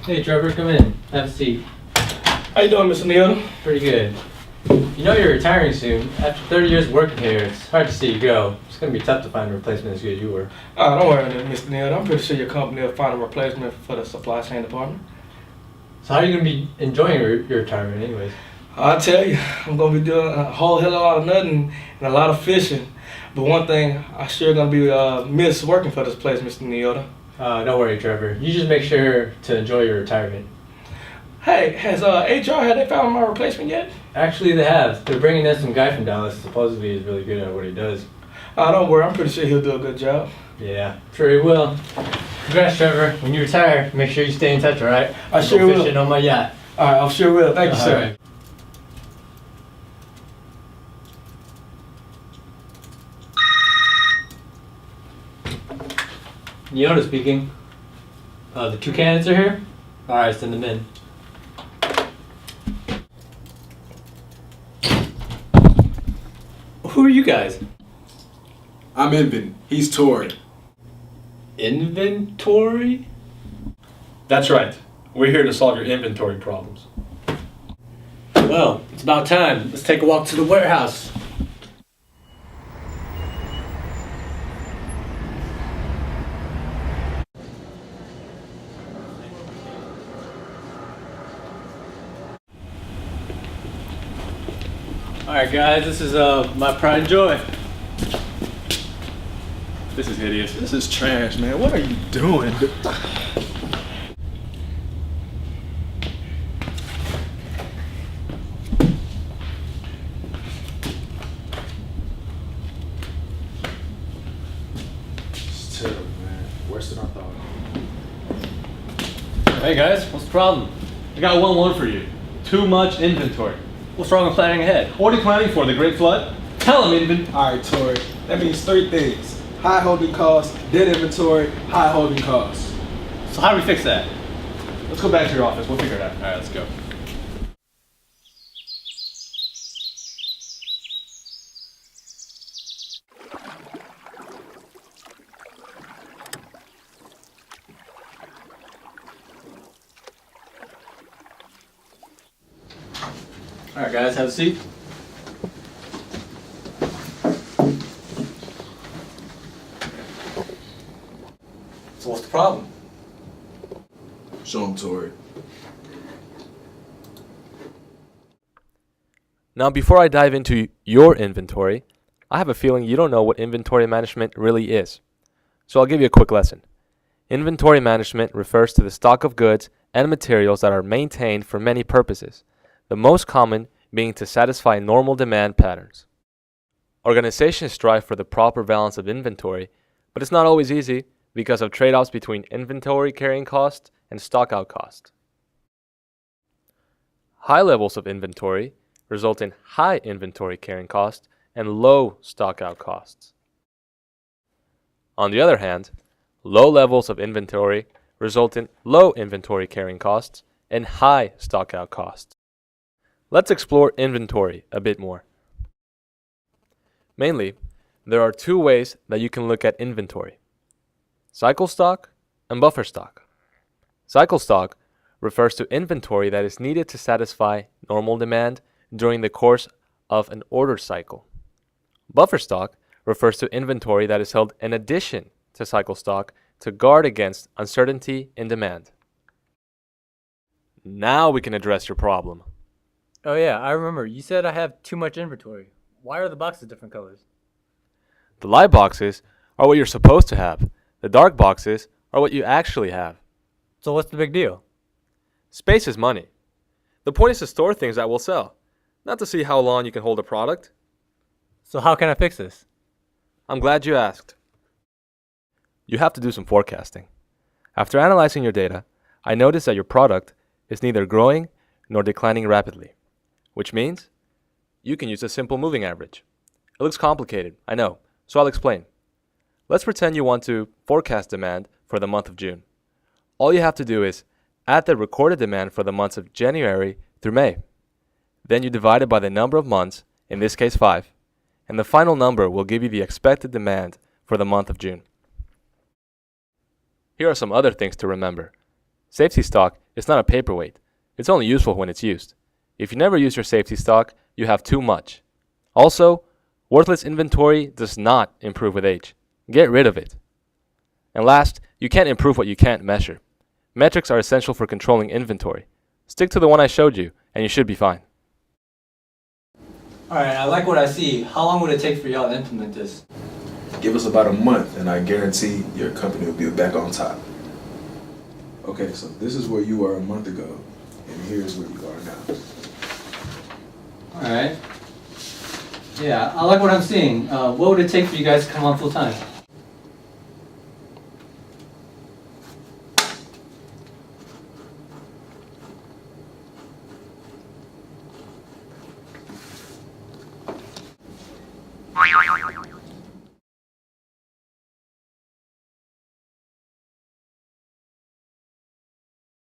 Hey Trevor, come in. Have a seat. How you doing, Mr. Neal? Pretty good. You know you're retiring soon. After 30 years working here, it's hard to see you go. It's going to be tough to find a replacement as good as you were. Don't worry, Mr. Neal. I'm pretty sure your company will find a replacement for the supply chain department. So how are you going to be enjoying your retirement anyways? I'll tell you, I'm going to be doing a whole hell of a lot of nutting and a lot of fishing. But one thing, I sure going to be miss working for this place, Mr. Neal. Don't worry, Trevor. You just make sure to enjoy your retirement. Hey, has HR, had they found my replacement yet? Actually, they have. They're bringing in some guy from Dallas. Supposedly he's really good at what he does. Don't worry, I'm pretty sure he'll do a good job. Yeah, sure he will. Congrats, Trevor. When you retire, make sure you stay in touch, all right? I sure will. Fishing on my yacht. All right, I sure will. Thank you, sir. Right. Neota speaking. The two candidates are here? Alright, send them in. Who are you guys? I'm Invin. He's Tori. Inventory? That's right. We're here to solve your inventory problems. Well, it's about time. Let's take a walk to the warehouse. Alright guys, this is my pride and joy. This is hideous. This is trash, man. What are you doing? It's terrible, man. Worse than I thought. Hey guys, what's the problem? I got one for you. Too much inventory. What's wrong with planning ahead? What are you planning for? The Great Flood? Tell him, Invin. Alright, Tori. That means three things. High holding costs, dead inventory, high holding costs. So how do we fix that? Let's go back to your office. We'll figure it out. All right, let's go. Alright guys, have a seat. So what's the problem? Show him, Tori. Now, before I dive into your inventory, I have a feeling you don't know what inventory management really is. So I'll give you a quick lesson. Inventory management refers to the stock of goods and materials that are maintained for many purposes, the most common being to satisfy normal demand patterns. Organizations strive for the proper balance of inventory, but it's not always easy because of trade-offs between inventory carrying cost and stock-out cost. High levels of inventory result in high inventory carrying cost and low stock-out costs. On the other hand, low levels of inventory result in low inventory carrying costs and high stock-out costs. Let's explore inventory a bit more. Mainly, there are two ways that you can look at inventory: cycle stock and buffer stock. Cycle stock refers to inventory that is needed to satisfy normal demand during the course of an order cycle. Buffer stock refers to inventory that is held in addition to cycle stock to guard against uncertainty in demand. Now we can address your problem. Oh yeah, I remember. You said I have too much inventory. Why are the boxes different colors? The light boxes are what you're supposed to have. The dark boxes are what you actually have. So what's the big deal? Space is money. The point is to store things that will sell, not to see how long you can hold a product. So how can I fix this? I'm glad you asked. You have to do some forecasting. After analyzing your data, I noticed that your product is neither growing nor declining rapidly, which means you can use a simple moving average. It looks complicated, I know, so I'll explain. Let's pretend you want to forecast demand for the month of June. All you have to do is add the recorded demand for the months of January through May. Then you divide it by the number of months, in this case 5, and the final number will give you the expected demand for the month of June. Here are some other things to remember. Safety stock It's not a paperweight. It's only useful when it's used. If you never use your safety stock, you have too much. Also, worthless inventory does not improve with age. Get rid of it. And last, you can't improve what you can't measure. Metrics are essential for controlling inventory. Stick to the one I showed you, and you should be fine. Alright, I like what I see. How long would it take for y'all to implement this? Give us about a month, and I guarantee your company will be back on top. Okay, so this is where you were a month ago, and here's where you are now. Alright. Yeah, I like what I'm seeing. What would it take for you guys to come on full time?